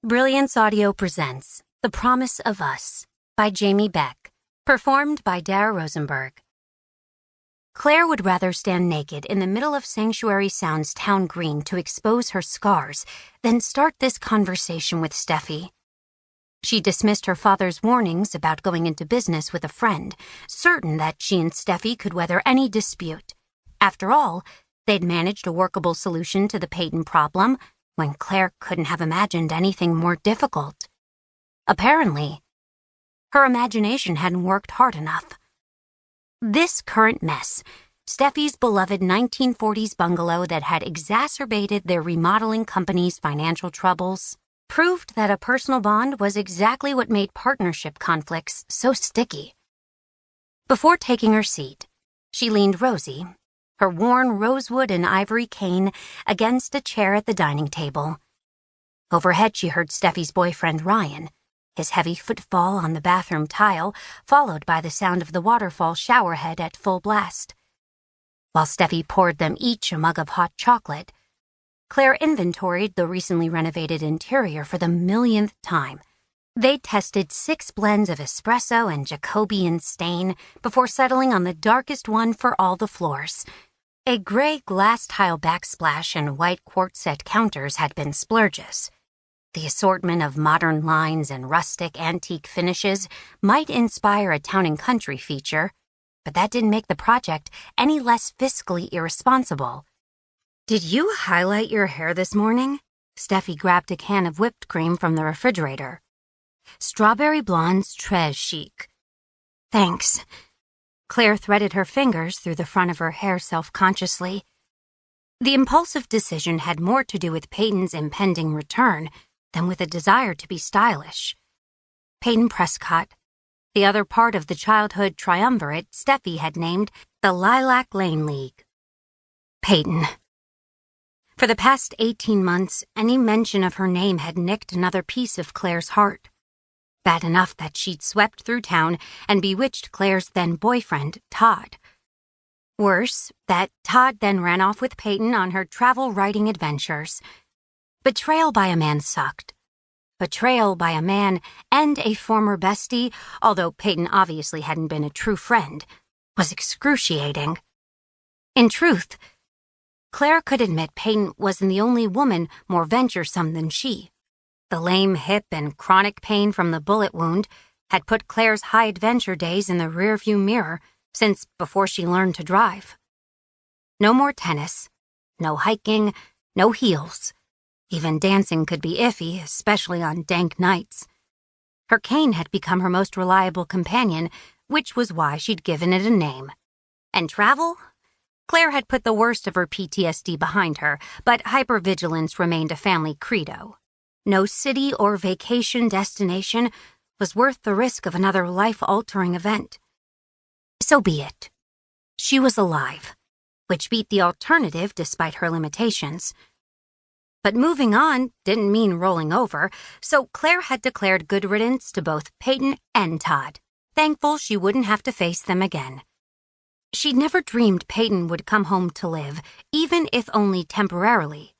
Brilliance Audio presents The Promise of Us by Jamie Beck, performed by Dara Rosenberg. Claire would rather stand naked in the middle of Sanctuary Sound's town green to expose her scars than start this conversation with Steffi. She dismissed her father's warnings about going into business with a friend, certain that she and Steffi could weather any dispute. After all, they'd managed a workable solution to the Peyton problem when Claire couldn't have imagined anything more difficult. Apparently, her imagination hadn't worked hard enough. This current mess, Steffi's beloved 1940s bungalow that had exacerbated their remodeling company's financial troubles, proved that a personal bond was exactly what made partnership conflicts so sticky. Before taking her seat, she leaned rosy, her worn rosewood and ivory cane against a chair at the dining table. Overhead she heard Steffi's boyfriend Ryan, his heavy footfall on the bathroom tile, followed by the sound of the waterfall showerhead at full blast. While Steffi poured them each a mug of hot chocolate, Claire inventoried the recently renovated interior for the millionth time. They tested 6 blends of espresso and Jacobean stain before settling on the darkest one for all the floors. A gray glass tile backsplash and white quartz-set counters had been splurges. The assortment of modern lines and rustic antique finishes might inspire a town and country feature, but that didn't make the project any less fiscally irresponsible. "Did you highlight your hair this morning?" Steffi grabbed a can of whipped cream from the refrigerator. "Strawberry blonde's très chic." "Thanks." Claire threaded her fingers through the front of her hair self-consciously. The impulsive decision had more to do with Peyton's impending return than with a desire to be stylish. Peyton Prescott, the other part of the childhood triumvirate Steffi had named the Lilac Lane League. Peyton. For the past 18 months, any mention of her name had nicked another piece of Claire's heart. Bad enough that she'd swept through town and bewitched Claire's then-boyfriend, Todd. Worse, that Todd then ran off with Peyton on her travel-writing adventures. Betrayal by a man sucked. Betrayal by a man and a former bestie, although Peyton obviously hadn't been a true friend, was excruciating. In truth, Claire could admit Peyton wasn't the only woman more venturesome than she. The lame hip and chronic pain from the bullet wound had put Claire's high-adventure days in the rearview mirror since before she learned to drive. No more tennis, no hiking, no heels. Even dancing could be iffy, especially on dank nights. Her cane had become her most reliable companion, which was why she'd given it a name. And travel? Claire had put the worst of her PTSD behind her, but hypervigilance remained a family credo. No city or vacation destination was worth the risk of another life-altering event. So be it. She was alive, which beat the alternative despite her limitations. But moving on didn't mean rolling over, so Claire had declared good riddance to both Peyton and Todd, thankful she wouldn't have to face them again. She'd never dreamed Peyton would come home to live, even if only temporarily.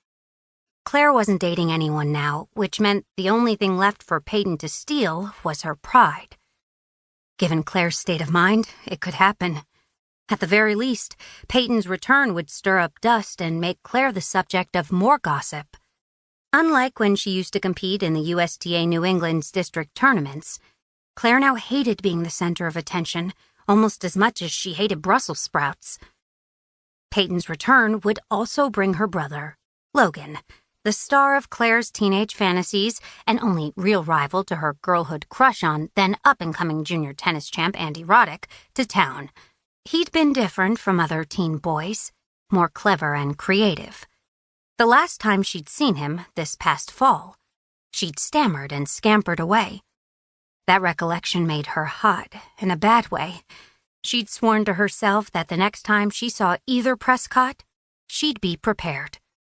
Claire wasn't dating anyone now, which meant the only thing left for Peyton to steal was her pride. Given Claire's state of mind, it could happen. At the very least, Peyton's return would stir up dust and make Claire the subject of more gossip. Unlike when she used to compete in the USTA New England's district tournaments, Claire now hated being the center of attention almost as much as she hated Brussels sprouts. Peyton's return would also bring her brother, Logan, the star of Claire's teenage fantasies and only real rival to her girlhood crush on then up-and-coming junior tennis champ Andy Roddick, to town. He'd been different from other teen boys, more clever and creative. The last time she'd seen him, this past fall, she'd stammered and scampered away. That recollection made her hot, in a bad way. She'd sworn to herself that the next time she saw either Prescott, she'd be prepared.